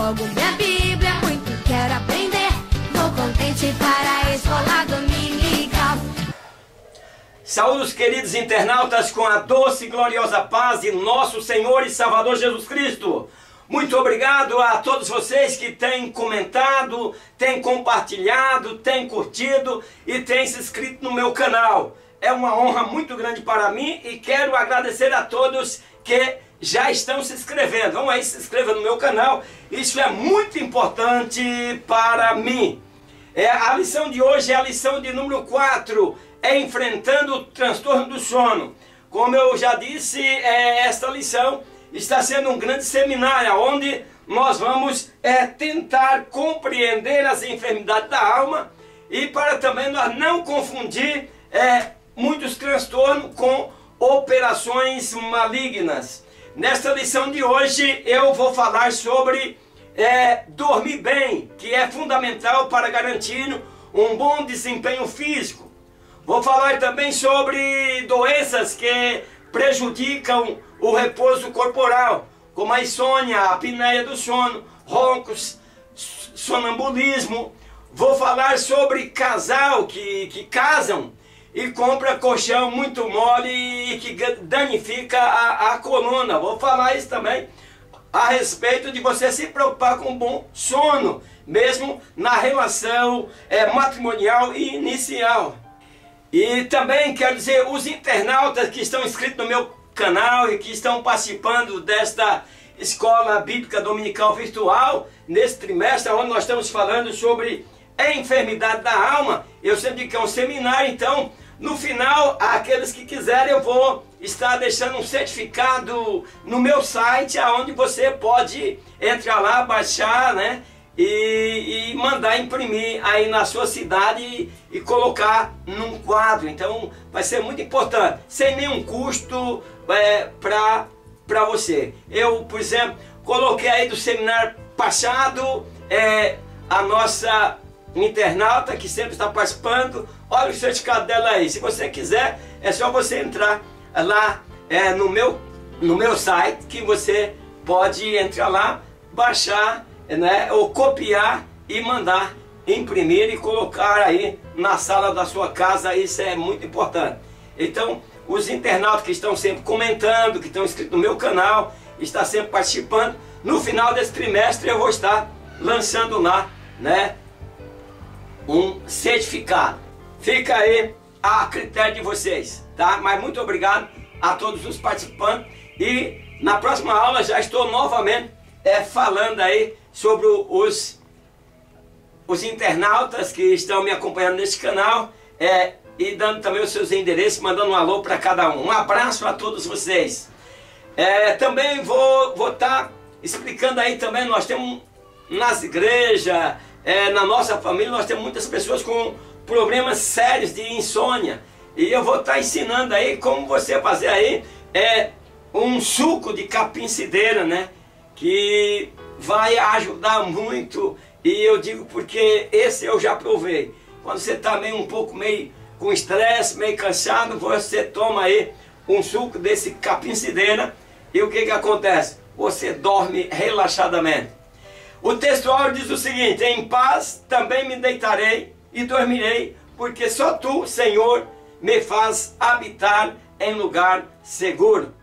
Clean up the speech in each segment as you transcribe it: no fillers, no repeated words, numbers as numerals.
logo minha Bíblia, muito quero aprender. Vou contente para a escola dominical. Saúde os queridos internautas com a doce e gloriosa paz de nosso Senhor e Salvador Jesus Cristo. Muito obrigado a todos vocês que têm comentado, têm compartilhado, têm curtido e têm se inscrito no meu canal. É uma honra muito grande para mim e quero agradecer a todos que já estão se inscrevendo. Vão aí se inscrever no meu canal, isso é muito importante para mim. A lição de hoje é a lição de número 4, enfrentando o transtorno do sono. Como eu já disse, esta lição está sendo um grande seminário, onde nós vamos tentar compreender as enfermidades da alma e para também nós não confundir muitos transtornos com operações malignas. Nesta lição de hoje eu vou falar sobre dormir bem, que é fundamental para garantir um bom desempenho físico. Vou falar também sobre doenças que prejudicam o repouso corporal, como a insônia, a apneia do sono, roncos, sonambulismo. Vou falar sobre casal que casam e compra colchão muito mole e que danifica a coluna. Vou falar isso também a respeito de você se preocupar com um bom sono, mesmo na relação matrimonial e inicial. E também quero dizer, os internautas que estão inscritos no meu canal e que estão participando desta Escola Bíblica Dominical Virtual, nesse trimestre, onde nós estamos falando sobre a enfermidade da alma, eu sempre digo que é um seminário, então, no final, aqueles que quiserem, eu vou estar deixando um certificado no meu site, onde você pode entrar lá, baixar, né? E mandar imprimir aí na sua cidade e colocar num quadro. Então vai ser muito importante, sem nenhum custo para você. Eu, por exemplo, coloquei aí do seminário passado a nossa internauta que sempre está participando. Olha o certificado dela aí. Se você quiser, é só você entrar lá no meu site, que você pode entrar lá, baixar, né, ou copiar e mandar imprimir e colocar aí na sala da sua casa. Isso é muito importante. Então, os internautas que estão sempre comentando, que estão inscritos no meu canal, estão sempre participando, no final desse trimestre eu vou estar lançando lá, né, um certificado. Fica aí a critério de vocês, tá? Mas muito obrigado a todos os participantes e na próxima aula já estou novamente falando aí sobre os internautas que estão me acompanhando nesse canal e dando também os seus endereços, mandando um alô para cada um. Um abraço a todos vocês. Também vou estar explicando aí também, nós temos nas igrejas, na nossa família, nós temos muitas pessoas com problemas sérios de insônia. E eu vou estar ensinando aí como você fazer aí um suco de capim-cideira, né? Que vai ajudar muito, e eu digo porque esse eu já provei. Quando você está um pouco com estresse, meio cansado, você toma aí um suco desse capim-cideira e o que acontece? Você dorme relaxadamente. O texto áureo diz o seguinte: em paz também me deitarei e dormirei, porque só tu, Senhor, me faz habitar em lugar seguro.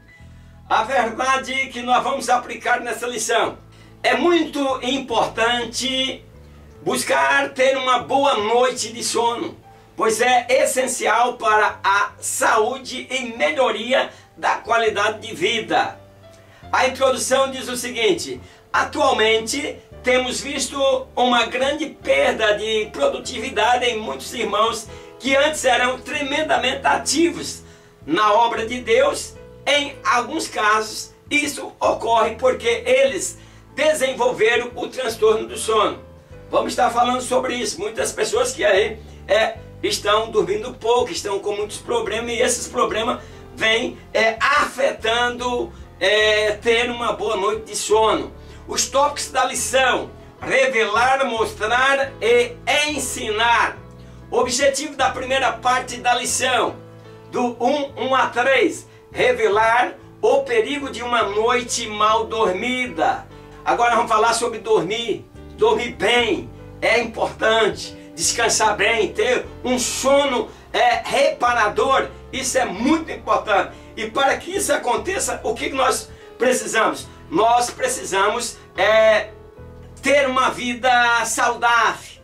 A verdade que nós vamos aplicar nessa lição: é muito importante buscar ter uma boa noite de sono, pois é essencial para a saúde e melhoria da qualidade de vida. A introdução diz o seguinte: atualmente temos visto uma grande perda de produtividade em muitos irmãos que antes eram tremendamente ativos na obra de Deus. Em alguns casos, isso ocorre porque eles desenvolveram o transtorno do sono. Vamos estar falando sobre isso. Muitas pessoas que aí estão dormindo pouco, estão com muitos problemas, e esses problemas vêm afetando ter uma boa noite de sono. Os tópicos da lição: revelar, mostrar e ensinar. O objetivo da primeira parte da lição, do 1 a 3, revelar o perigo de uma noite mal dormida. Agora vamos falar sobre dormir. Dormir bem é importante. Descansar bem, ter um sono reparador, isso é muito importante. E para que isso aconteça, o que nós precisamos? Nós precisamos ter uma vida saudável,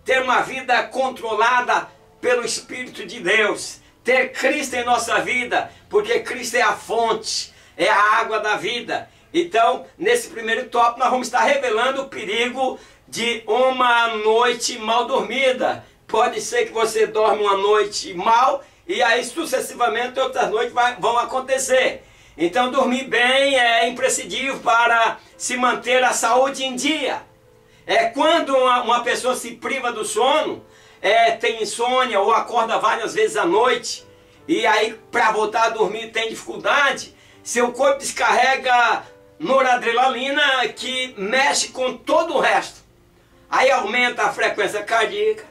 ter uma vida controlada pelo Espírito de Deus, ter Cristo em nossa vida, porque Cristo é a fonte, é a água da vida. Então, nesse primeiro tópico, nós vamos estar revelando o perigo de uma noite mal dormida. Pode ser que você dorme uma noite mal e aí sucessivamente outras noites vão acontecer. Então dormir bem é imprescindível para se manter a saúde em dia. Quando uma pessoa se priva do sono, tem insônia ou acorda várias vezes à noite, e aí para voltar a dormir tem dificuldade, seu corpo descarrega noradrenalina que mexe com todo o resto. Aí aumenta a frequência cardíaca,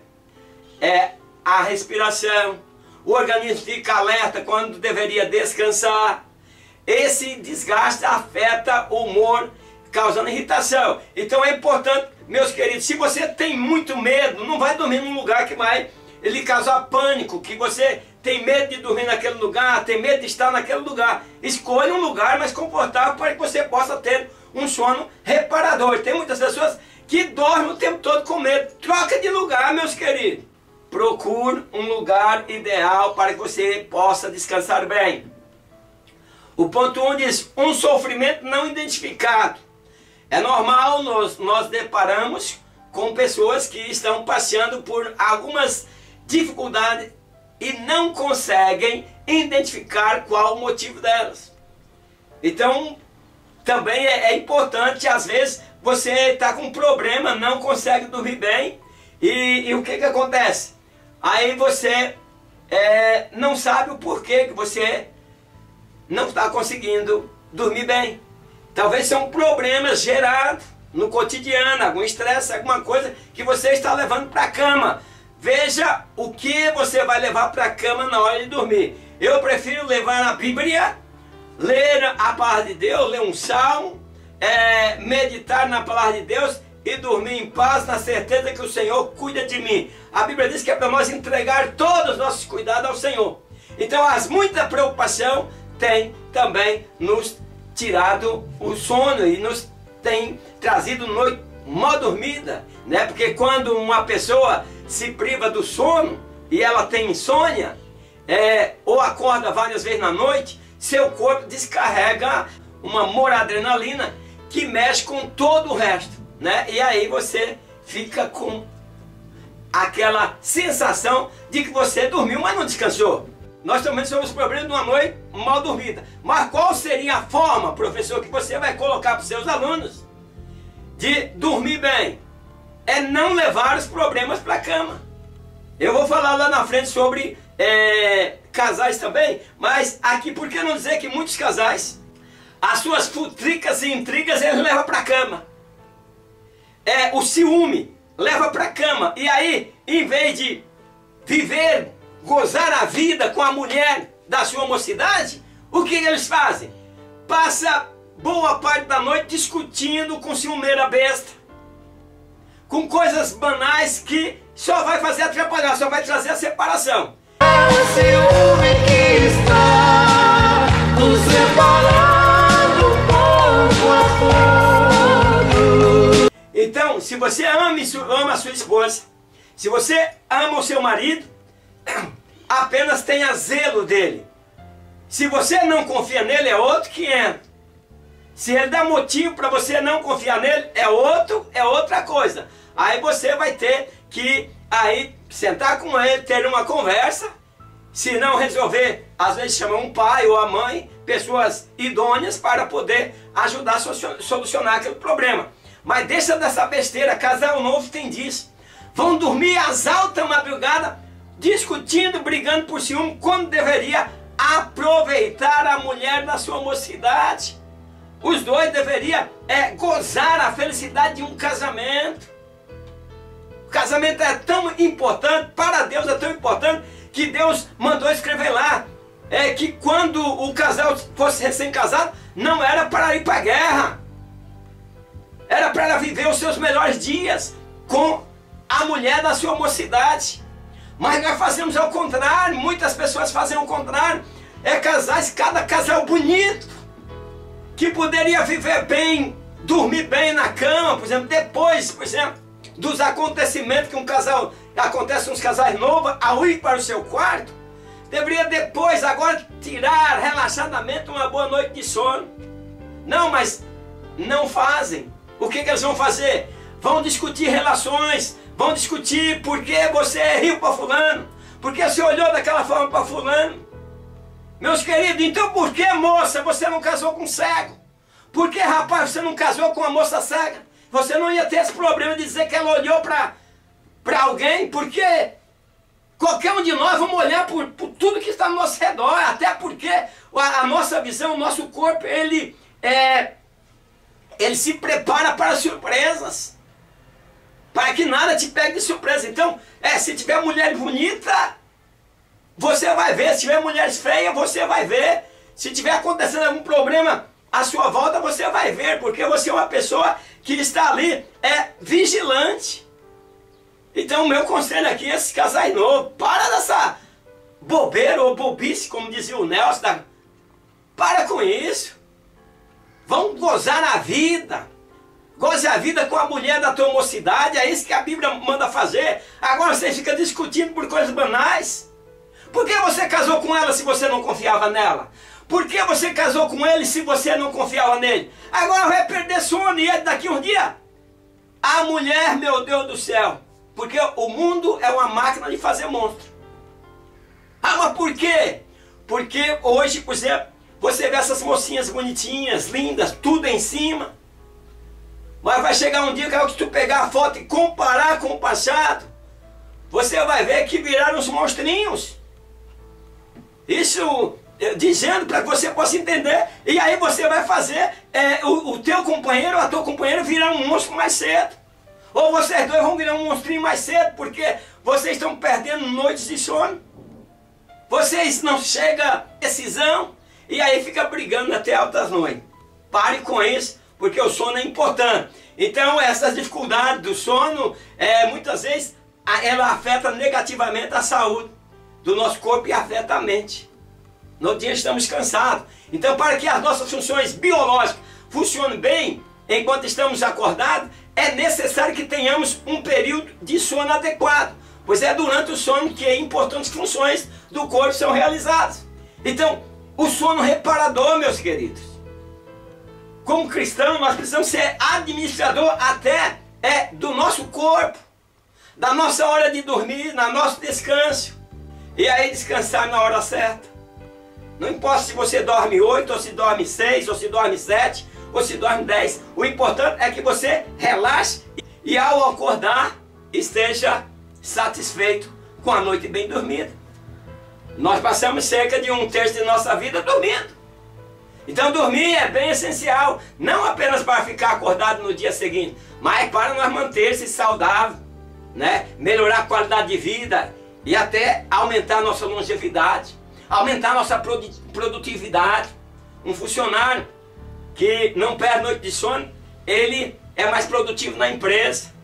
a respiração, o organismo fica alerta quando deveria descansar. Esse desgaste afeta o humor, causando irritação. Então é importante, meus queridos, se você tem muito medo, não vai dormir num lugar que vai lhe causar pânico, que você tem medo de dormir naquele lugar, tem medo de estar naquele lugar. Escolha um lugar mais confortável para que você possa ter um sono reparador. Tem muitas pessoas que dormem o tempo todo com medo. Troca de lugar, meus queridos. Procure um lugar ideal para que você possa descansar bem. O ponto 1 diz, um sofrimento não identificado. É normal, nós deparamos com pessoas que estão passando por algumas dificuldades e não conseguem identificar qual o motivo delas. Então, também é importante, às vezes, você está com um problema, não consegue dormir bem, e o que acontece? Aí você não sabe o porquê que você não está conseguindo dormir bem. Talvez são problemas gerados no cotidiano, algum estresse, alguma coisa que você está levando para a cama. Veja o que você vai levar para a cama na hora de dormir. Eu prefiro levar a Bíblia, ler a palavra de Deus, ler um salmo, meditar na palavra de Deus e dormir em paz, na certeza que o Senhor cuida de mim. A Bíblia diz que é para nós entregar todos os nossos cuidados ao Senhor. Então, muita preocupação tem também nos tirado o sono e nos tem trazido noite mal dormida, né? Porque quando uma pessoa se priva do sono e ela tem insônia, ou acorda várias vezes na noite, seu corpo descarrega uma noradrenalina que mexe com todo o resto, né? E aí você fica com aquela sensação de que você dormiu, mas não descansou. Nós também somos problemas de uma noite mal dormida. Mas qual seria a forma, professor, que você vai colocar para os seus alunos de dormir bem? É não levar os problemas para a cama. Eu vou falar lá na frente sobre casais também, mas aqui por que não dizer que muitos casais, as suas futricas e intrigas eles levam para a cama. O ciúme leva para a cama. E aí, em vez de viver, gozar a vida com a mulher da sua mocidade, o que eles fazem? Passa boa parte da noite discutindo com ciumeira besta, com coisas banais que só vai fazer atrapalhar, só vai trazer a separação. É o ciúme que está nos separando pouco a pouco. Então, se você ama a sua esposa, se você ama o seu marido, apenas tenha zelo dele. Se você não confia nele, é outro que entra. Se ele dá motivo para você não confiar nele, é outra coisa. Aí você vai ter que sentar com ele, ter uma conversa. Se não resolver, às vezes chamar um pai ou a mãe, pessoas idôneas para poder ajudar a solucionar aquele problema. Mas deixa dessa besteira, casal novo tem disso. Vão dormir às altas madrugadas, discutindo, brigando por ciúme, quando deveria aproveitar a mulher da sua mocidade. Os dois deveriam gozar a felicidade de um casamento. O casamento é tão importante, para Deus é tão importante, que Deus mandou escrever lá, que quando o casal fosse recém-casado, não era para ir para a guerra. Era para ela viver os seus melhores dias com a mulher da sua mocidade. Mas nós fazemos ao contrário, muitas pessoas fazem ao contrário. É casais, cada casal bonito, que poderia viver bem, dormir bem na cama, por exemplo, depois, por exemplo, dos acontecimentos que um casal, acontece uns casais novos, ao ir para o seu quarto, deveria depois, agora, tirar relaxadamente uma boa noite de sono. Não, mas não fazem. O que eles vão fazer? Vão discutir relações, vão discutir por que você riu para fulano, por que você olhou daquela forma para fulano. Meus queridos, então por que, moça, você não casou com cego? Por que, rapaz, você não casou com uma moça cega? Você não ia ter esse problema de dizer que ela olhou para alguém, porque qualquer um de nós vamos olhar por tudo que está ao nosso redor, até porque a nossa visão, o nosso corpo, ele se prepara para surpresas, para que nada te pegue de surpresa. Então, se tiver mulher bonita, você vai ver. Se tiver mulheres feias, você vai ver. Se tiver acontecendo algum problema à sua volta, você vai ver, porque você é uma pessoa que está ali, vigilante. Então, o meu conselho aqui, esses casais novos, para dessa bobeira ou bobice, como dizia o Nelson, para com isso. Vão gozar a vida. Goze a vida com a mulher da tua mocidade, é isso que a Bíblia manda fazer. Agora você fica discutindo por coisas banais. Por que você casou com ela se você não confiava nela? Por que você casou com ele se você não confiava nele? Agora vai perder sono e daqui um dia. A mulher, meu Deus do céu. Porque o mundo é uma máquina de fazer monstro. Ah, mas por quê? Porque hoje, por exemplo, você vê essas mocinhas bonitinhas, lindas, tudo em cima. Mas vai chegar um dia que tu pegar a foto e comparar com o passado, você vai ver que viraram os monstrinhos. Isso dizendo para que você possa entender. E aí você vai fazer o teu companheiro ou a tua companheira virar um monstro mais cedo. Ou vocês dois vão virar um monstrinho mais cedo, porque vocês estão perdendo noites de sono. Vocês não chegam a decisão e aí fica brigando até altas noites. Pare com isso, porque o sono é importante. Então essas dificuldades do sono, muitas vezes, ela afeta negativamente a saúde do nosso corpo e afeta a mente. No dia estamos cansados. Então, para que as nossas funções biológicas funcionem bem, enquanto estamos acordados, é necessário que tenhamos um período de sono adequado. Pois é durante o sono que importantes funções do corpo são realizadas. Então, o sono reparador, meus queridos. Como cristão, nós precisamos ser administrador até do nosso corpo, da nossa hora de dormir, no nosso descanso. E aí descansar na hora certa. Não importa se você dorme 8, ou se dorme 6, ou se dorme 7, ou se dorme 10. O importante é que você relaxe e ao acordar esteja satisfeito com a noite bem dormida. Nós passamos cerca de 1/3 de nossa vida dormindo. Então dormir é bem essencial, não apenas para ficar acordado no dia seguinte, mas para nós manter-se saudável, né? Melhorar a qualidade de vida e até aumentar a nossa longevidade, aumentar a nossa produtividade. Um funcionário que não perde noite de sono, ele é mais produtivo na empresa.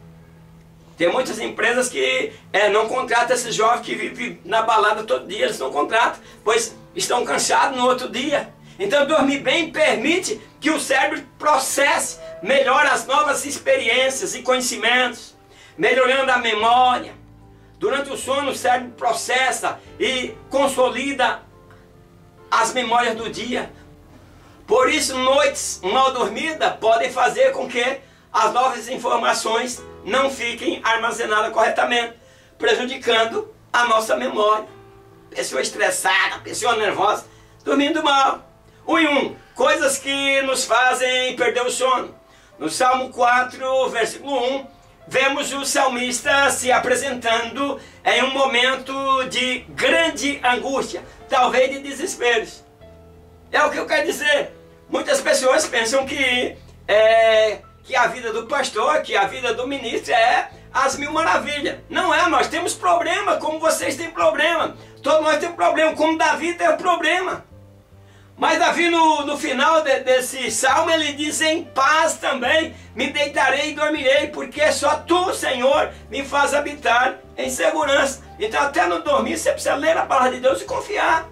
Tem muitas empresas que não contratam esses jovens que vivem na balada todo dia, eles não contratam, pois estão cansados no outro dia. Então dormir bem permite que o cérebro processe melhor as novas experiências e conhecimentos, melhorando a memória. Durante o sono o cérebro processa e consolida as memórias do dia. Por isso noites mal dormidas podem fazer com que as novas informações não fiquem armazenadas corretamente, prejudicando a nossa memória. Pessoa estressada, pessoa nervosa, dormindo mal. 1 coisas que nos fazem perder o sono. No Salmo 4, versículo 1, vemos o salmista se apresentando em um momento de grande angústia, talvez de desesperos. É o que eu quero dizer. Muitas pessoas pensam que a vida do pastor, que a vida do ministro é as mil maravilhas. Não é, nós temos problema, como vocês têm problema. Todos nós temos problema, como Davi teve problema. Mas Davi no final desse salmo ele diz: em paz também me deitarei e dormirei, porque só tu, Senhor, me faz habitar em segurança. Então até no dormir você precisa ler a palavra de Deus e confiar.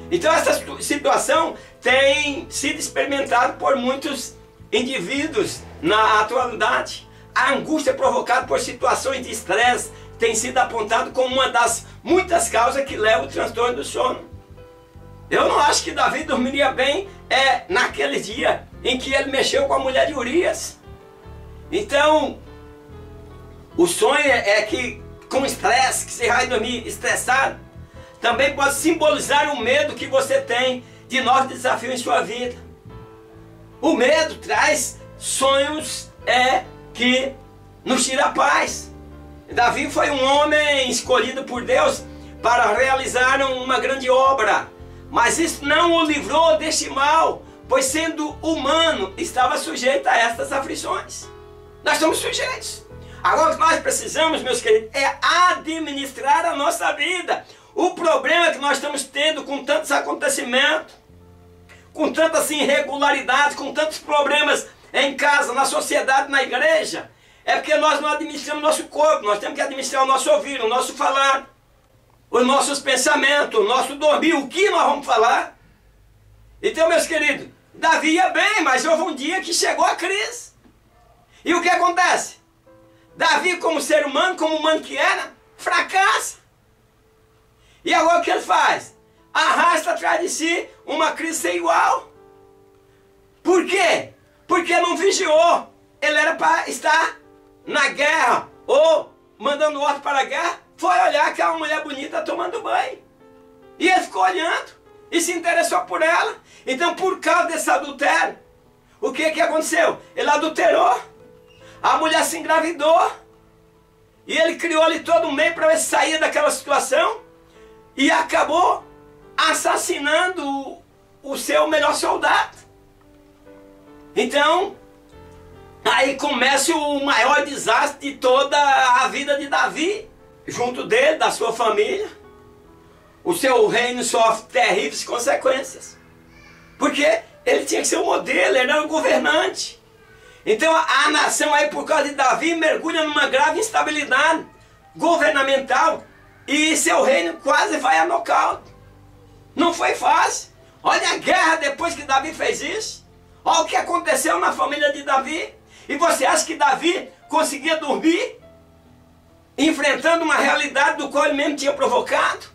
Então essa situação tem sido experimentada por muitos indivíduos na atualidade. A angústia provocada por situações de estresse tem sido apontado como uma das muitas causas que levam ao transtorno do sono. Eu não acho que Davi dormiria bem naquele dia em que ele mexeu com a mulher de Urias. Então, o sonho é que com estresse, que você vai dormir estressado, também pode simbolizar o medo que você tem de novos desafios em sua vida. O medo traz sonhos que nos tira a paz. Davi foi um homem escolhido por Deus para realizar uma grande obra. Mas isso não o livrou deste mal, pois sendo humano, estava sujeito a estas aflições. Nós somos sujeitos. Agora o que nós precisamos, meus queridos, é administrar a nossa vida. O problema que nós estamos tendo com tantos acontecimentos, com tantas irregularidades, com tantos problemas em casa, na sociedade, na igreja, é porque nós não administramos nosso corpo. Nós temos que administrar o nosso ouvir, o nosso falar, os nossos pensamentos, o nosso dormir, o que nós vamos falar. Então, meus queridos, Davi ia bem, mas houve um dia que chegou a crise. E o que acontece? Davi, como ser humano, como humano que era, fracassa. E agora o que ele faz? Arrasta atrás de si uma crise sem igual. Por quê? Porque não vigiou. Ele era para estar na guerra, ou mandando ordem para a guerra, foi olhar aquela mulher bonita tomando banho. E ele ficou olhando e se interessou por ela. Então, por causa desse adultério, o que aconteceu? Ele adulterou, a mulher se engravidou, e ele criou ali todo um meio para ver se sair daquela situação, e acabou assassinando o seu melhor soldado. Então, aí começa o maior desastre de toda a vida de Davi. Junto dele, da sua família, o seu reino sofre terríveis consequências. Porque ele tinha que ser o modelo, ele era o governante. Então a nação aí, por causa de Davi, mergulha numa grave instabilidade governamental e seu reino quase vai a nocaute. Não foi fácil. Olha a guerra depois que Davi fez isso. Olha o que aconteceu na família de Davi. E você acha que Davi conseguia dormir enfrentando uma realidade do qual ele mesmo tinha provocado?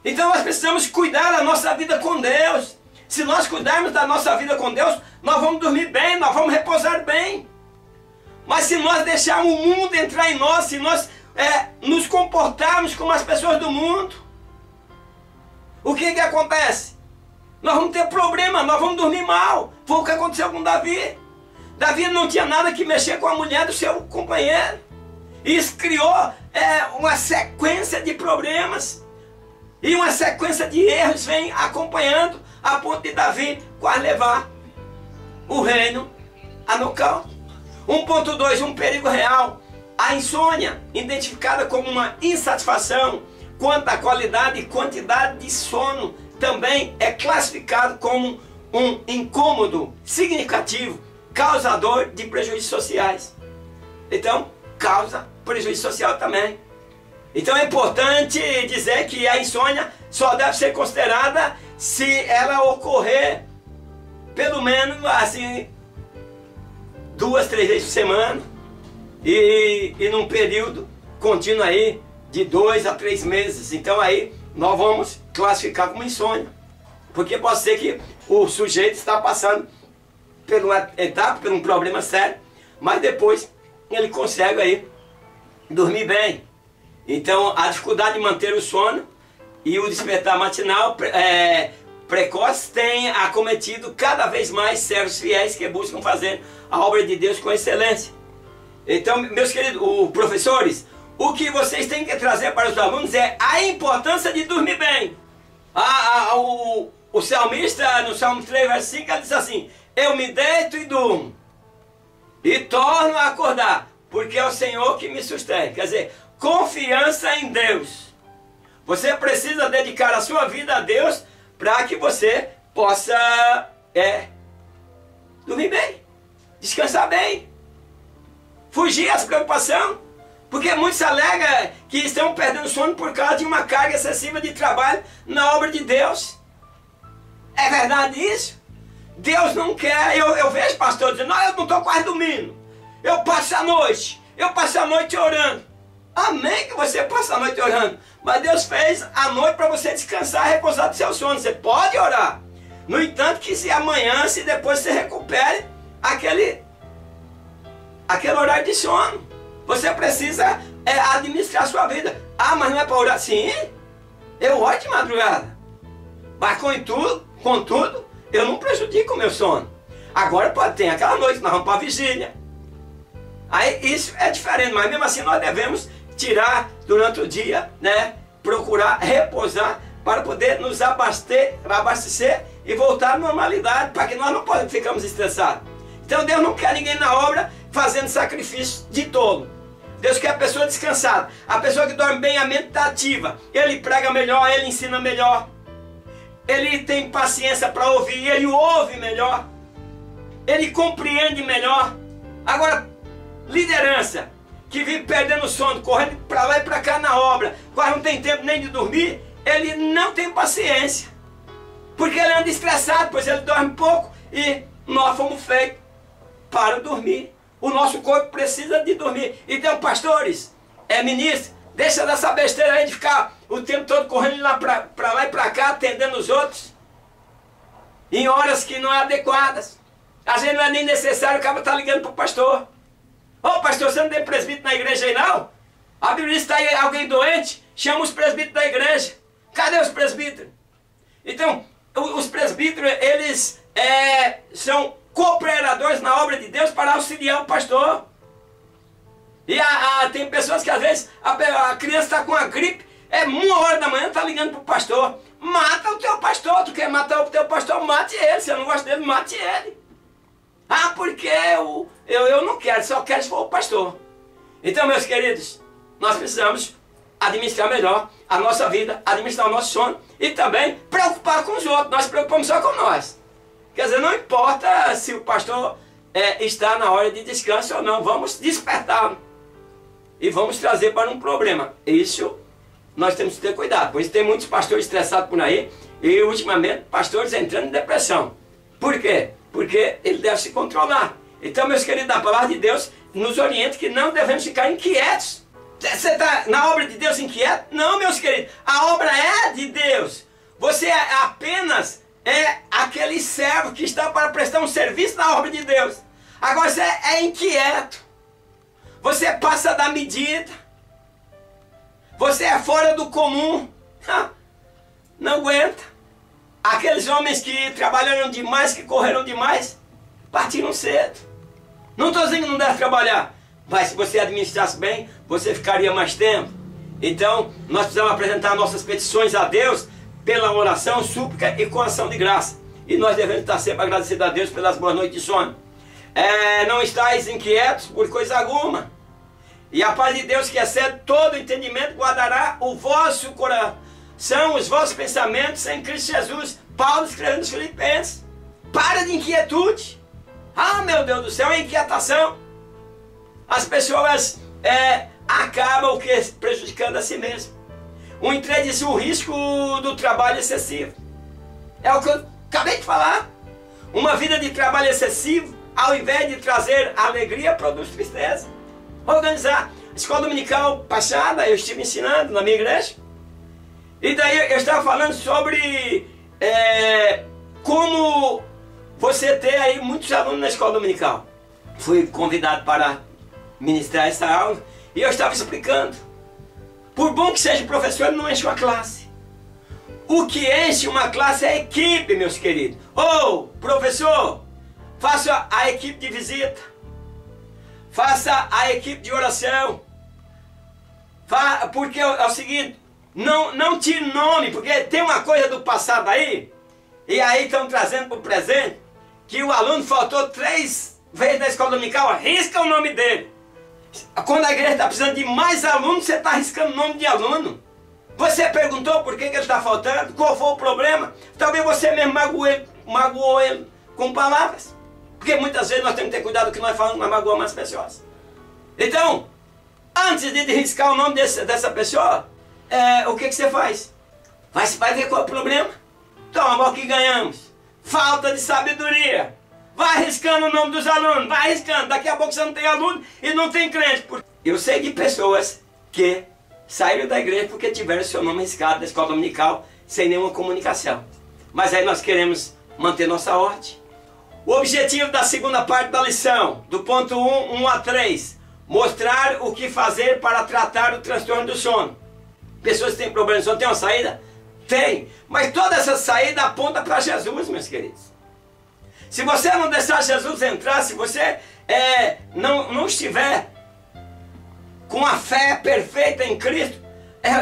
Então nós precisamos cuidar da nossa vida com Deus. Se nós cuidarmos da nossa vida com Deus, nós vamos dormir bem, nós vamos repousar bem. Mas se nós deixarmos o mundo entrar em nós, se nós nos comportarmos como as pessoas do mundo, o que acontece? Nós vamos ter problema, nós vamos dormir mal. Foi o que aconteceu com Davi. Davi não tinha nada que mexer com a mulher do seu companheiro. E isso criou uma sequência de problemas. E uma sequência de erros vem acompanhando, a ponto de Davi quase levar o reino a nocaute. 1.2, um perigo real. A insônia, identificada como uma insatisfação quanto à qualidade e quantidade de sono, também é classificado como um incômodo significativo, causador de prejuízos sociais. Então, causa prejuízo social também. Então é importante dizer que a insônia só deve ser considerada se ela ocorrer pelo menos assim 2, 3 vezes por semana e num período contínuo aí de 2 a 3 meses. Então aí nós vamos classificar como insônia, porque pode ser que o sujeito está passando por uma etapa, por um problema sério, mas depois ele consegue aí dormir bem. Então a dificuldade de manter o sono e o despertar matinal precoce tem acometido cada vez mais servos fiéis que buscam fazer a obra de Deus com excelência. Então, meus queridos professores, o que vocês têm que trazer para os alunos é a importância de dormir bem. O salmista, no Salmo 3, verso 5, ele diz assim: eu me deito e durmo, e torno a acordar, porque é o Senhor que me sustém. Quer dizer, confiança em Deus. Você precisa dedicar a sua vida a Deus para que você possa dormir bem, descansar bem, fugir às preocupações. Porque muitos alegam que estão perdendo sono por causa de uma carga excessiva de trabalho na obra de Deus. É verdade isso? Deus não quer. Eu vejo pastor dizendo, não, eu não estou quase dormindo. Eu passo a noite orando. Amém que você passa a noite orando. Mas Deus fez a noite para você descansar, repousar do seu sono. Você pode orar. No entanto, que se amanhã, se depois você recupere aquele horário de sono. Você precisa administrar a sua vida. Ah, mas não é para orar? Sim, eu oro de madrugada. Mas contudo, eu não prejudico o meu sono. Agora pode ter aquela noite que nós vamos para a vigília. Aí isso é diferente, mas mesmo assim nós devemos tirar durante o dia, né? Procurar repousar para poder nos abastecer e voltar à normalidade, para que nós não ficamos estressados. Então Deus não quer ninguém na obra fazendo sacrifício de tolo. Deus quer a pessoa descansada. A pessoa que dorme bem, a mente está ativa. Ele prega melhor, ele ensina melhor. Ele tem paciência para ouvir, ele ouve melhor. Ele compreende melhor. Agora, liderança que vive perdendo sono, correndo para lá e para cá na obra, quase não tem tempo nem de dormir, ele não tem paciência. Porque ele anda estressado, pois ele dorme pouco e nós fomos feitos para dormir. O nosso corpo precisa de dormir. Então, pastores, ministros, deixa dessa besteira aí de ficar o tempo todo correndo lá para lá e para cá, atendendo os outros, em horas que não é adequadas. Às vezes não é nem necessário, o cara está ligando para o pastor. Ô pastor, você não tem presbítero na igreja aí não? A Bíblia diz que está aí alguém doente, chama os presbíteros da igreja. Cadê os presbíteros? Então, os presbíteros, eles são cooperadores na obra de Deus para auxiliar o pastor. E tem pessoas que às vezes a criança está com a gripe, 1h da manhã, está ligando para o pastor. Mata o teu pastor, tu quer matar o teu pastor, mate ele. Se eu não gosto dele, mate ele. Ah, porque eu não quero, só quero se for o pastor. Então, meus queridos, nós precisamos administrar melhor a nossa vida, administrar o nosso sono e também preocupar com os outros. Nós preocupamos só com nós. Quer dizer, não importa se o pastor está na hora de descanso ou não, vamos despertá-lo e vamos trazer para um problema. Isso nós temos que ter cuidado, pois tem muitos pastores estressados por aí e ultimamente pastores entrando em depressão. Por quê? Porque ele deve se controlar. Então, meus queridos, a palavra de Deus nos orienta que não devemos ficar inquietos. Você está na obra de Deus inquieto? Não, meus queridos, a obra é de Deus. Você apenas aquele servo que está para prestar um serviço na obra de Deus. Agora você é inquieto. Você passa da medida. Você é fora do comum. Não aguenta. Aqueles homens que trabalharam demais, que correram demais, partiram cedo. Não estou dizendo que não deve trabalhar, mas se você administrasse bem, você ficaria mais tempo. Então, nós precisamos apresentar nossas petições a Deus pela oração, súplica e com ação de graça. E nós devemos estar sempre agradecidos a Deus pelas boas noites de sono. Não estáis inquietos por coisa alguma. E a paz de Deus, que excede todo entendimento, guardará o vosso coração, os vossos pensamentos em Cristo Jesus. Paulo escrevendo aos Filipenses. Para de inquietude. Ah, meu Deus do céu, é inquietação. As pessoas acabam prejudicando a si mesmas. Um trecho disse o risco do trabalho excessivo. É o que eu acabei de falar. Uma vida de trabalho excessivo, ao invés de trazer alegria, produz tristeza. Organizar. Escola dominical passada, eu estive ensinando na minha igreja. E daí eu estava falando sobre como você ter aí muitos alunos na escola dominical. Fui convidado para ministrar essa aula e eu estava explicando. Por bom que seja professor, ele não enche uma classe. O que enche uma classe é a equipe, meus queridos. Professor, faça a equipe de visita. Faça a equipe de oração. Porque é o seguinte, não tire nome, porque tem uma coisa do passado aí, e aí estão trazendo para o presente, que o aluno faltou 3 vezes na escola dominical, arrisca o nome dele. Quando a igreja está precisando de mais alunos, você está arriscando o nome de aluno. Você perguntou por que ele está faltando? Qual foi o problema? Talvez você mesmo magoou ele com palavras. Porque muitas vezes nós temos que ter cuidado com o que nós falamos, nós magoamos as pessoas. Então, antes de riscar o nome dessa pessoa, o que você faz? Vai ver qual é o problema. Toma, o que ganhamos? Falta de sabedoria. Vai arriscando o nome dos alunos, vai arriscando. Daqui a pouco você não tem aluno e não tem crente. Eu sei de pessoas que saíram da igreja porque tiveram seu nome riscado da escola dominical sem nenhuma comunicação. Mas aí nós queremos manter nossa ordem. O objetivo da segunda parte da lição, do ponto 1 a 3, mostrar o que fazer para tratar o transtorno do sono. Pessoas que têm problema de sono, tem uma saída? Tem, mas toda essa saída aponta para Jesus, meus queridos. Se você não deixar Jesus entrar, se você não estiver com a fé perfeita em Cristo,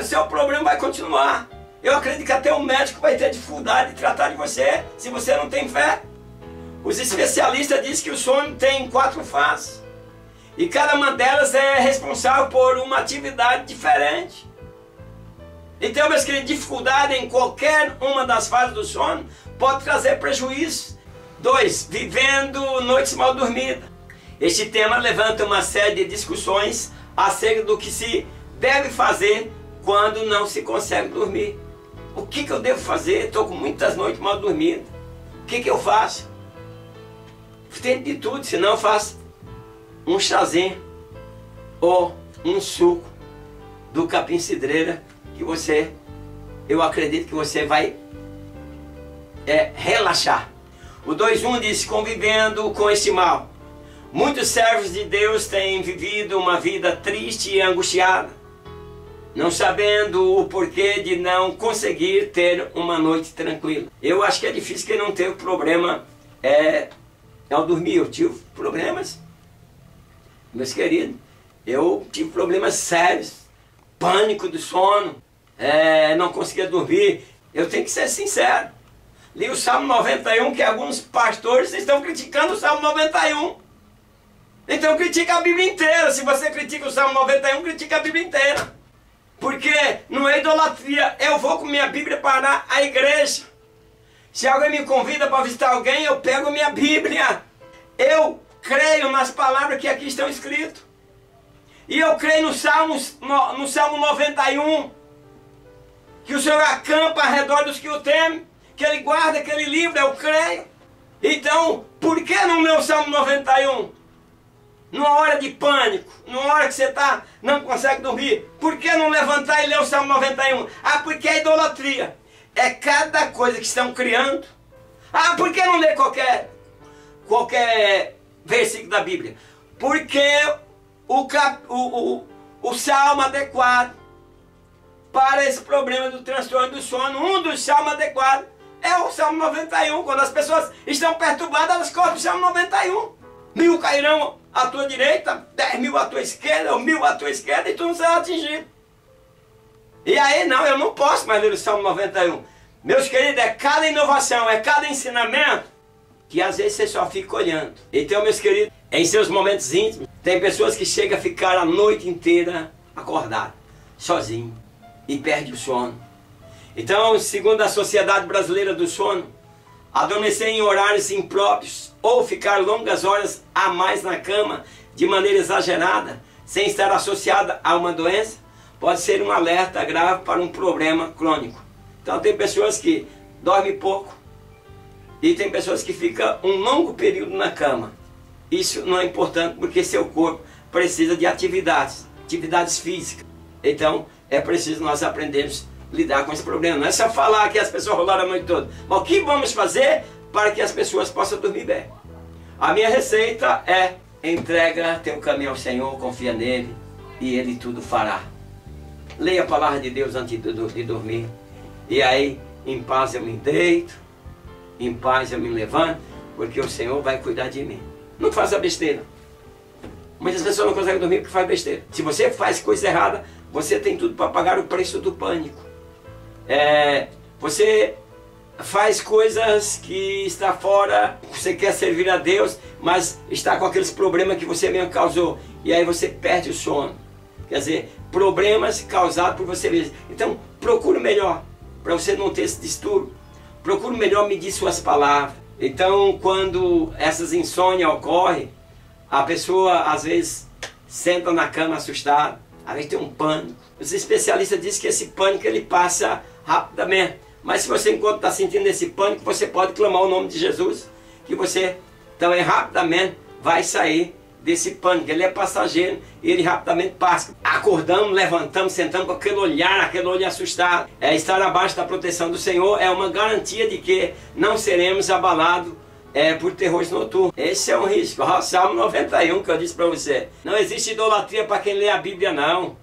seu problema vai continuar. Eu acredito que até o médico vai ter dificuldade de tratar de você, se você não tem fé. Os especialistas dizem que o sono tem 4 fases. E cada uma delas é responsável por uma atividade diferente. Então, meus queridos, dificuldade em qualquer uma das fases do sono pode trazer prejuízo. 2. Vivendo noites mal dormidas. Este tema levanta uma série de discussões acerca do que se deve fazer quando não se consegue dormir. O que eu devo fazer? Estou com muitas noites mal dormidas. O que eu faço? Tem de tudo, senão eu faço um chazinho ou um suco do capim-cidreira que eu acredito que você vai relaxar. O 2.1 diz, convivendo com este mal. Muitos servos de Deus têm vivido uma vida triste e angustiada, não sabendo o porquê de não conseguir ter uma noite tranquila. Eu acho que é difícil quem não teve problema ao dormir. Eu tive problemas, meus queridos, eu tive problemas sérios, pânico do sono, não conseguia dormir. Eu tenho que ser sincero. Li o Salmo 91, que alguns pastores estão criticando o Salmo 91. Então critica a Bíblia inteira. Se você critica o Salmo 91, critica a Bíblia inteira. Porque não é idolatria. Eu vou com minha Bíblia para a igreja. Se alguém me convida para visitar alguém, eu pego minha Bíblia. Eu creio nas palavras que aqui estão escritas. E eu creio no Salmo 91, que o Senhor acampa ao redor dos que o temem, que Ele guarda aquele livro, eu creio. Então, por que não ler o Salmo 91? Numa hora de pânico, numa hora que você não consegue dormir, por que não levantar e ler o Salmo 91? Ah, porque é idolatria. É cada coisa que estão criando. Ah, por que não ler qualquer versículo da Bíblia? Porque o salmo adequado para esse problema do transtorno do sono, um dos salmos adequados é o Salmo 91. Quando as pessoas estão perturbadas, elas correm o Salmo 91. 1000 cairão à tua direita, 10.000 à tua esquerda, ou 1.000 à tua esquerda, e tu não será atingido. E aí, não, eu não posso mais ler o Salmo 91. Meus queridos, é cada inovação, é cada ensinamento, que às vezes você só fica olhando. Então, meus queridos, em seus momentos íntimos, tem pessoas que chegam a ficar a noite inteira acordado, sozinho, e perde o sono. Então, segundo a Sociedade Brasileira do Sono, adormecer em horários impróprios ou ficar longas horas a mais na cama de maneira exagerada, sem estar associada a uma doença, pode ser um alerta grave para um problema crônico. Então tem pessoas que dormem pouco e tem pessoas que ficam um longo período na cama. Isso não é importante porque seu corpo precisa de atividades físicas. Então é preciso nós aprendermos a lidar com esse problema. Não é só falar que as pessoas rolaram a noite toda. Mas o que vamos fazer para que as pessoas possam dormir bem? A minha receita é: entrega teu caminho ao Senhor, confia nele e Ele tudo fará. Leia a palavra de Deus antes de dormir. E aí, em paz eu me deito, em paz eu me levanto, porque o Senhor vai cuidar de mim. Não faça besteira. Muitas pessoas não conseguem dormir porque faz besteira. Se você faz coisa errada, você tem tudo para pagar o preço do pânico. Você faz coisas que está fora, você quer servir a Deus, mas está com aqueles problemas que você mesmo causou. E aí você perde o sono. Quer dizer, problemas causados por você mesmo. Então, procure melhor, para você não ter esse distúrbio. Procure melhor medir suas palavras. Então, quando essas insônias ocorrem, a pessoa às vezes senta na cama assustada, às vezes tem um pânico. Os especialistas dizem que esse pânico ele passa rapidamente. Mas se você, enquanto está sentindo esse pânico, você pode clamar o nome de Jesus, que você também rapidamente vai sair desse pânico. Ele é passageiro e ele rapidamente passa. Acordamos, levantamos, sentamos com aquele olho assustado. Estar abaixo da proteção do Senhor é uma garantia de que não seremos abalados por terrores noturnos. Esse é um risco. Salmo 91 que eu disse para você. Não existe idolatria para quem lê a Bíblia, não.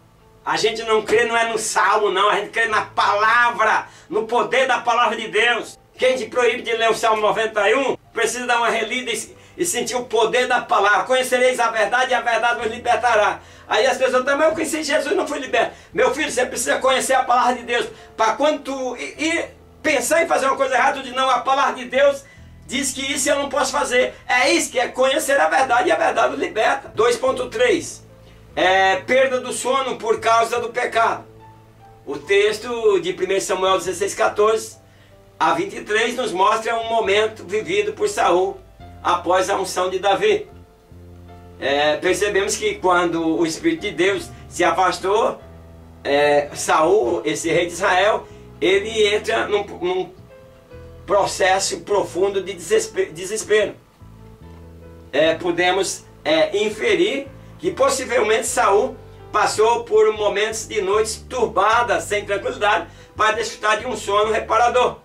A gente não crê, não é no Salmo, não. A gente crê na palavra, no poder da palavra de Deus. Quem te proíbe de ler o Salmo 91, precisa dar uma relida e sentir o poder da palavra. Conhecereis a verdade e a verdade vos libertará. Aí as pessoas também, eu conheci Jesus, não fui liberto. Meu filho, você precisa conhecer a palavra de Deus. Para quando tu ir pensar em fazer uma coisa errada, tu diz, não, a palavra de Deus diz que isso eu não posso fazer. É isso que é conhecer a verdade e a verdade nos liberta. 2.3. Perda do sono por causa do pecado. O texto de 1 Samuel 16:14 a 23 nos mostra um momento vivido por Saul após a unção de Davi. Percebemos que quando o Espírito de Deus se afastou, Saul, esse rei de Israel, ele entra num processo profundo de desespero. Podemos inferir que possivelmente Saul passou por momentos de noites turbadas, sem tranquilidade, para desfrutar de um sono reparador.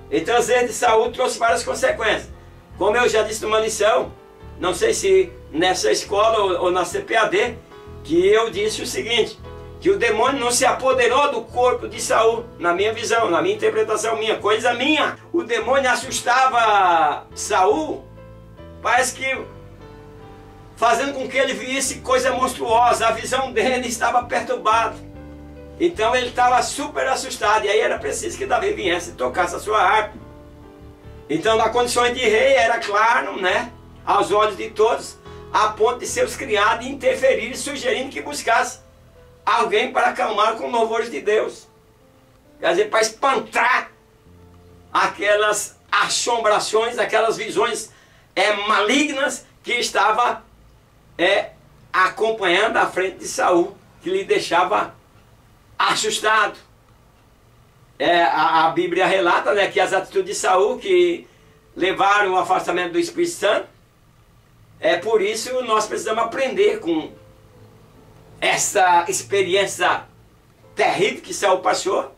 Então, às vezes, Saul trouxe várias consequências. Como eu já disse numa lição, não sei se nessa escola ou na CPAD, que eu disse o seguinte, que o demônio não se apoderou do corpo de Saul, na minha visão, na minha interpretação minha, coisa minha. O demônio assustava Saul, parece que fazendo com que ele visse coisa monstruosa, a visão dele estava perturbada. Então ele estava super assustado, e aí era preciso que Davi viesse e tocasse a sua harpa. Então, nas condições de rei, era claro, né, aos olhos de todos, a ponto de seus criados interferir, sugerindo que buscasse alguém para acalmar com louvores de Deus. Quer dizer, para espantar aquelas assombrações, aquelas visões malignas que estava acompanhando à frente de Saul, que lhe deixava assustado. A Bíblia relata, né, que as atitudes de Saul que levaram ao afastamento do Espírito Santo. Por isso nós precisamos aprender com essa experiência terrível que Saul passou,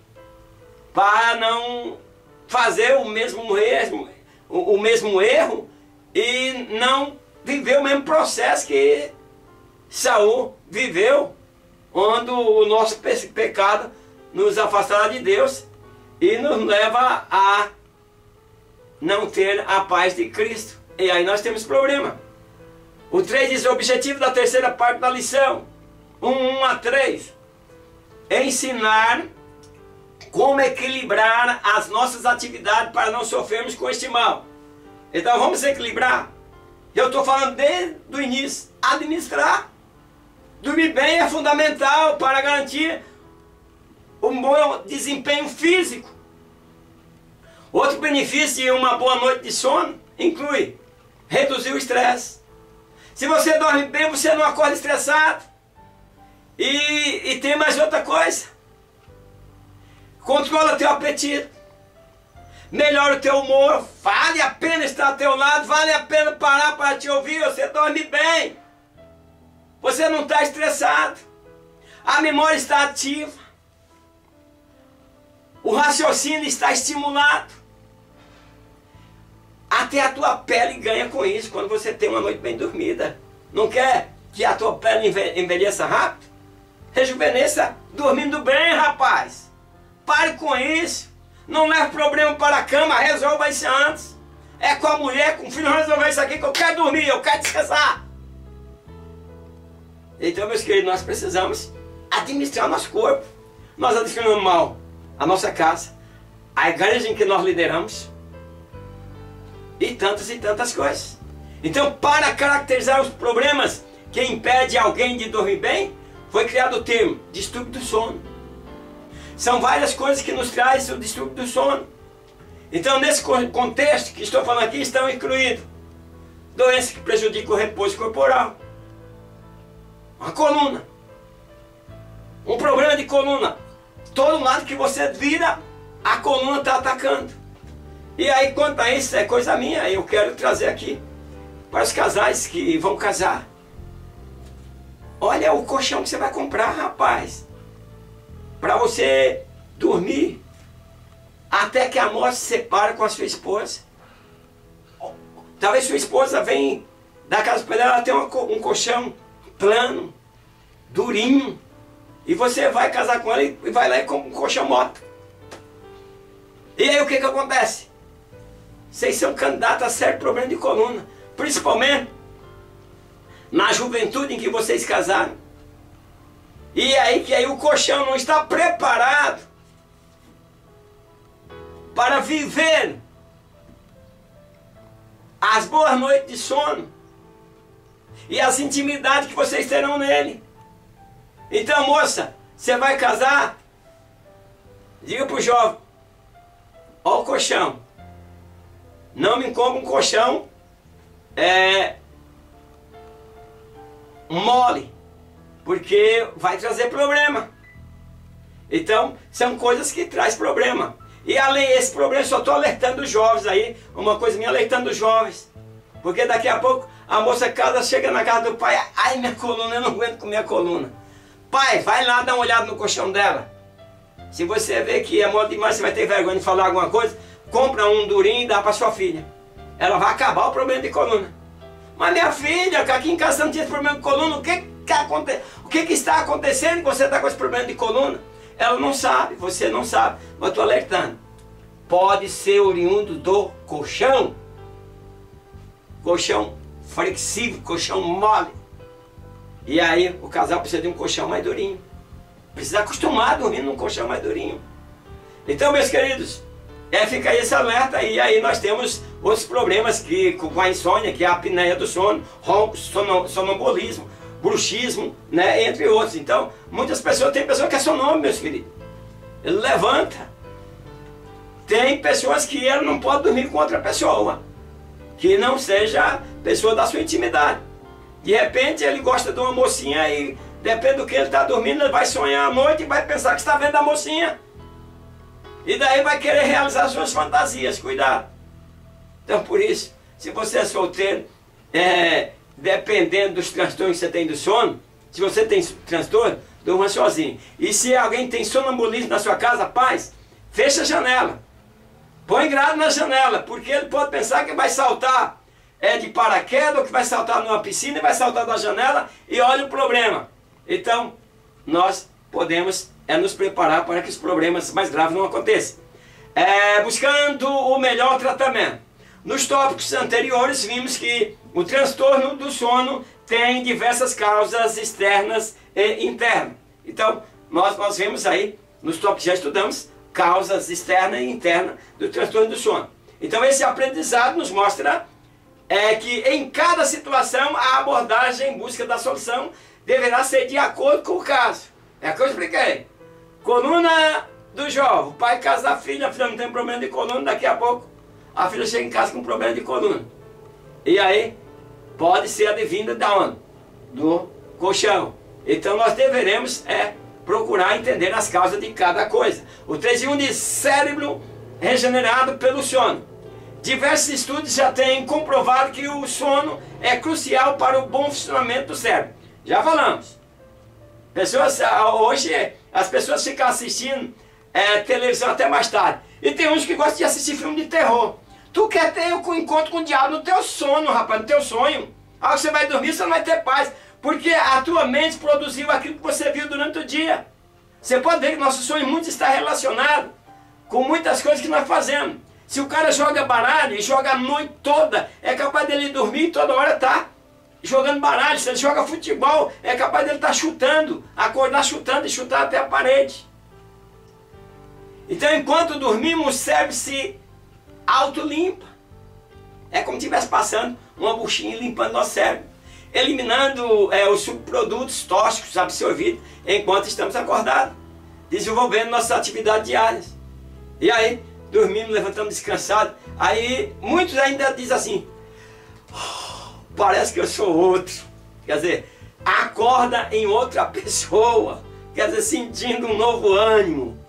para não fazer o mesmo erro e não viver o mesmo processo que Saul viveu, onde o nosso pecado nos afastará de Deus e nos leva a não ter a paz de Cristo. E aí nós temos problema. O 3 diz, o objetivo da terceira parte da lição, 1 a 3, ensinar como equilibrar as nossas atividades para não sofrermos com este mal. Então vamos equilibrar. Eu estou falando desde o início, administrar. Dormir bem é fundamental para garantir um bom desempenho físico. Outro benefício de uma boa noite de sono inclui reduzir o estresse. Se você dorme bem, você não acorda estressado. E tem mais outra coisa. Controla teu apetite. Melhora o teu humor. Vale a pena estar ao teu lado. Vale a pena parar para te ouvir. Você dorme bem. Você não está estressado. A memória está ativa. O raciocínio está estimulado. Até a tua pele ganha com isso quando você tem uma noite bem dormida. Não quer que a tua pele envelheça rápido? Rejuvenesça dormindo bem, rapaz. Pare com isso. Não leve problema para a cama, resolva isso antes. É com a mulher, com o filho, resolver isso aqui que eu quero dormir, eu quero descansar. Então, meus queridos, nós precisamos administrar o nosso corpo. Nós administramos mal a nossa casa, a igreja em que nós lideramos e tantas coisas. Então, para caracterizar os problemas que impedem alguém de dormir bem, foi criado o termo distúrbio do sono. São várias coisas que nos trazem o distúrbio do sono. Então, nesse contexto que estou falando aqui, estão incluídos doenças que prejudicam o repouso corporal, uma coluna, um problema de coluna. Todo lado que você vira, a coluna está atacando. E aí, quanto a isso, é coisa minha, eu quero trazer aqui para os casais que vão casar. Olha o colchão que você vai comprar, rapaz, para você dormir até que a morte se separe com a sua esposa. Talvez sua esposa venha da casa para ela tem um colchão plano, durinho, e você vai casar com ela e vai lá e compra um colchão moto. E aí o que acontece? Vocês são candidatos a certo problema de coluna, principalmente na juventude em que vocês casaram. E aí que aí o colchão não está preparado para viver as boas noites de sono e as intimidades que vocês terão nele. Então, moça, você vai casar? Diga para o jovem: ó o colchão, não me compra um colchão mole, porque vai trazer problema. Então, são coisas que trazem problema. E além desse problema, só estou alertando os jovens aí, uma coisa minha, alertando os jovens. Porque daqui a pouco a moça casa, chega na casa do pai: ai, minha coluna, eu não aguento com minha coluna. Pai, vai lá dar uma olhada no colchão dela. Se você vê que é mole demais, você vai ter vergonha de falar alguma coisa, compra um durinho e dá para sua filha. Ela vai acabar o problema de coluna. Mas minha filha, aqui em casa você não tinha esse problema de coluna, o que está acontecendo que você está com esse problema de coluna? Ela não sabe, você não sabe, mas estou alertando. Pode ser oriundo do colchão. Colchão flexível, colchão mole. E aí o casal precisa de um colchão mais durinho. Precisa acostumar a dormir num colchão mais durinho. Então, meus queridos, fica aí esse alerta. E aí nós temos outros problemas que, com a insônia, que é a apneia do sono, ronco, sonambulismo, bruxismo, né, entre outros. Então, muitas pessoas, tem pessoa que é sonâmbula, meus queridos. Ele levanta. Tem pessoas que ele não pode dormir com outra pessoa, que não seja pessoa da sua intimidade. De repente ele gosta de uma mocinha e depende do que ele está dormindo, ele vai sonhar à noite e vai pensar que está vendo a mocinha. E daí vai querer realizar suas fantasias, cuidado. Então por isso, se você é solteiro, dependendo dos transtornos que você tem do sono, se você tem transtorno, durma sozinho. E se alguém tem sonambulismo na sua casa, paz, fecha a janela. Põe grade na janela, porque ele pode pensar que vai saltar de paraquedas, ou que vai saltar numa piscina e vai saltar da janela, e olha o problema. Então, nós podemos nos preparar para que os problemas mais graves não aconteçam. Buscando o melhor tratamento. Nos tópicos anteriores vimos que o transtorno do sono tem diversas causas externas e internas. Então, nós vimos aí, nos tópicos que já estudamos, causas externas e internas do transtorno do sono. Então esse aprendizado nos mostra que em cada situação a abordagem em busca da solução deverá ser de acordo com o caso. É o que eu expliquei. Coluna do jovem, o pai casa a filha não tem problema de coluna, daqui a pouco a filha chega em casa com problema de coluna. E aí pode ser advinda da onde? Do colchão. Então nós deveremos procurar entender as causas de cada coisa. O 3.1 diz: cérebro regenerado pelo sono. Diversos estudos já têm comprovado que o sono é crucial para o bom funcionamento do cérebro. Já falamos. Hoje as pessoas ficam assistindo televisão até mais tarde. E tem uns que gostam de assistir filme de terror. Tu quer ter um encontro com o diabo no teu sono, rapaz, no teu sonho. Aí você vai dormir, você não vai ter paz. Porque a tua mente produziu aquilo que você viu durante o dia. Você pode ver que nosso sonho muito está relacionado com muitas coisas que nós fazemos. Se o cara joga baralho e joga a noite toda, é capaz dele dormir e toda hora tá jogando baralho. Se ele joga futebol, é capaz dele estar chutando, acordar chutando e chutar até a parede. Então, enquanto dormimos, o cérebro se autolimpa. É como se estivesse passando uma buchinha limpando nosso cérebro, eliminando os subprodutos tóxicos absorvidos enquanto estamos acordados. desenvolvendo nossas atividades diárias. E aí, dormindo, levantando, descansado. Aí, muitos ainda dizem assim, parece que eu sou outro. Quer dizer, acorda em outra pessoa. Quer dizer, sentindo um novo ânimo.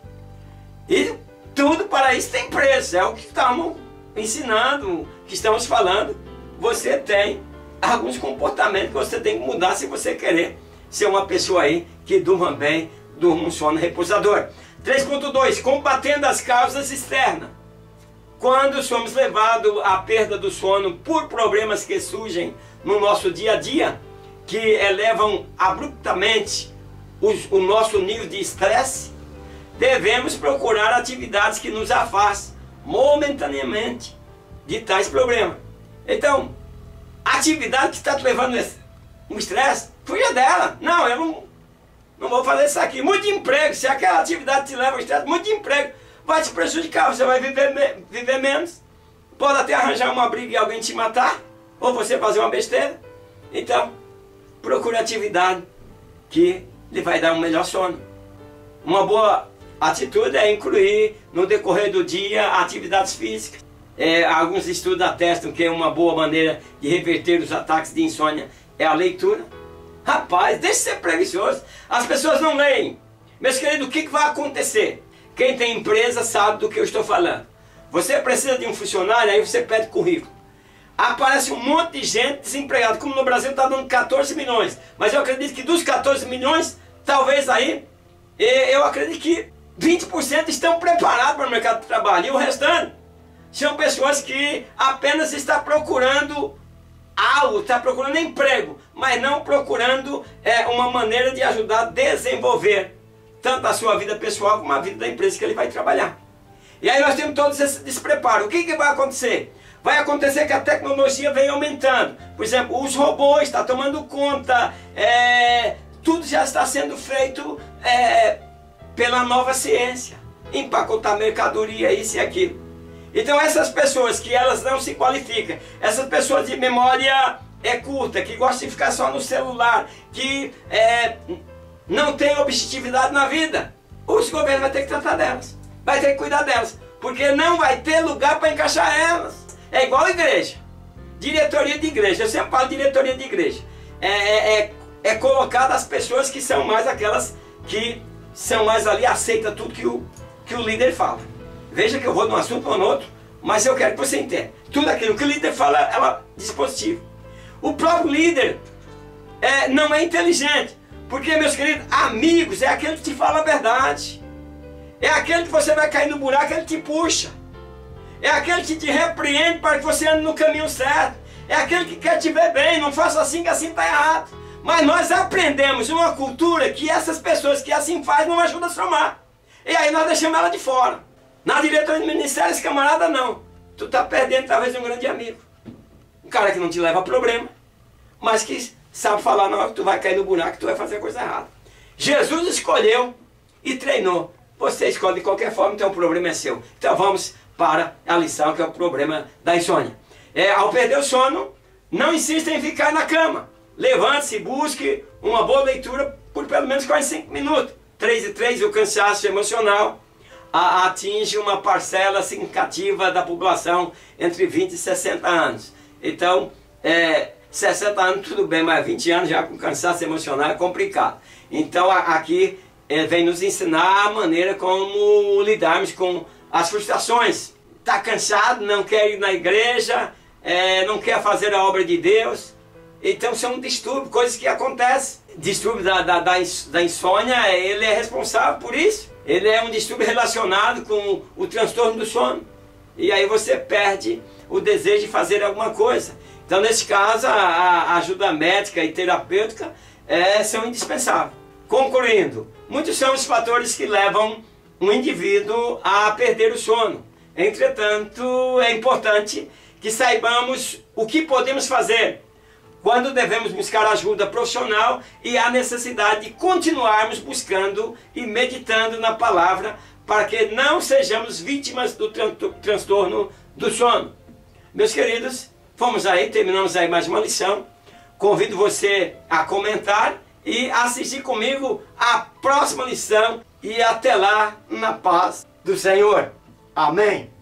E tudo para isso tem preço. É o que estamos ensinando, que estamos falando. Você tem alguns comportamentos que você tem que mudar se você querer ser uma pessoa aí que durma bem, durma um sono repousador. 3.2, combatendo as causas externas. Quando somos levados à perda do sono por problemas que surgem no nosso dia a dia, que elevam abruptamente o nosso nível de estresse, devemos procurar atividades que nos afastem momentaneamente de tais problemas. Então, a atividade que está te levando um estresse, fuja dela. Não, eu não vou fazer isso aqui. Muito emprego, se aquela atividade te leva ao estresse, muito emprego vai te prejudicar, você vai viver menos. Pode até arranjar uma briga e alguém te matar, ou você fazer uma besteira. Então, procure atividade que lhe vai dar um melhor sono. Uma boa atitude é incluir no decorrer do dia atividades físicas. Alguns estudos atestam que uma boa maneira de reverter os ataques de insônia é a leitura. Rapaz, deixa de ser preguiçoso. As pessoas não leem. Meus queridos, o que vai acontecer? Quem tem empresa sabe do que eu estou falando. Você precisa de um funcionário, aí você pede currículo. Aparece um monte de gente desempregada, como no Brasil está dando 14 milhões. Mas eu acredito que dos 14 milhões, talvez aí, eu acredito que 20% estão preparados para o mercado de trabalho. E o restante são pessoas que apenas estão procurando algo, estão procurando emprego, mas não procurando uma maneira de ajudar a desenvolver tanto a sua vida pessoal como a vida da empresa que ele vai trabalhar. E aí nós temos todos esse despreparo. O que vai acontecer? Vai acontecer que a tecnologia vem aumentando. Por exemplo, os robôs estão tomando conta, tudo já está sendo feito pela nova ciência. Empacotar mercadoria, isso e aquilo. Então essas pessoas que elas não se qualificam, essas pessoas de memória curta, que gostam de ficar só no celular, que não tem objetividade na vida, os governos vão ter que tratar delas, vai ter que cuidar delas, porque não vai ter lugar para encaixar elas. É igual a igreja, diretoria de igreja, eu sempre falo diretoria de igreja, é colocado as pessoas que são mais aquelas que são mais ali, aceita tudo que o líder fala. Veja que eu vou de um assunto ou no outro, mas eu quero que você entenda. Tudo aquilo que o líder fala, ela diz positivo. O próprio líder não é inteligente, porque, meus queridos, amigos é aquele que te fala a verdade. É aquele que você vai cair no buraco, ele te puxa. É aquele que te repreende para que você ande no caminho certo. É aquele que quer te ver bem, não faça assim que assim está errado. Mas nós aprendemos uma cultura que essas pessoas que assim fazem não ajudam a somar. E aí nós deixamos ela de fora. Na diretoria do ministério, esse camarada não. Tu está perdendo talvez um grande amigo. Um cara que não te leva a problema, mas que sabe falar na hora que tu vai cair no buraco, tu vai fazer a coisa errada. Jesus escolheu e treinou. Você escolhe de qualquer forma, então o problema é seu. Então vamos para a lição que é o problema da insônia. Ao perder o sono, não insista em ficar na cama. Levante-se e busque uma boa leitura por pelo menos 45 minutos. 3 e 3, o cansaço emocional atinge uma parcela significativa da população entre 20 e 60 anos. Então, 60 anos tudo bem, mas 20 anos já com cansaço emocional é complicado. Então aqui vem nos ensinar a maneira como lidarmos com as frustrações. Está cansado, não quer ir na igreja, não quer fazer a obra de Deus. Então são distúrbios, coisas que acontecem. Distúrbio da insônia, ele é responsável por isso. Ele é um distúrbio relacionado com o transtorno do sono. E aí você perde o desejo de fazer alguma coisa. Então nesse caso a ajuda médica e terapêutica são indispensáveis. Concluindo, muitos são os fatores que levam um indivíduo a perder o sono. Entretanto, é importante que saibamos o que podemos fazer quando devemos buscar ajuda profissional e a necessidade de continuarmos buscando e meditando na palavra para que não sejamos vítimas do transtorno do sono. Meus queridos, terminamos aí mais uma lição. Convido você a comentar e assistir comigo a próxima lição e até lá na paz do Senhor. Amém.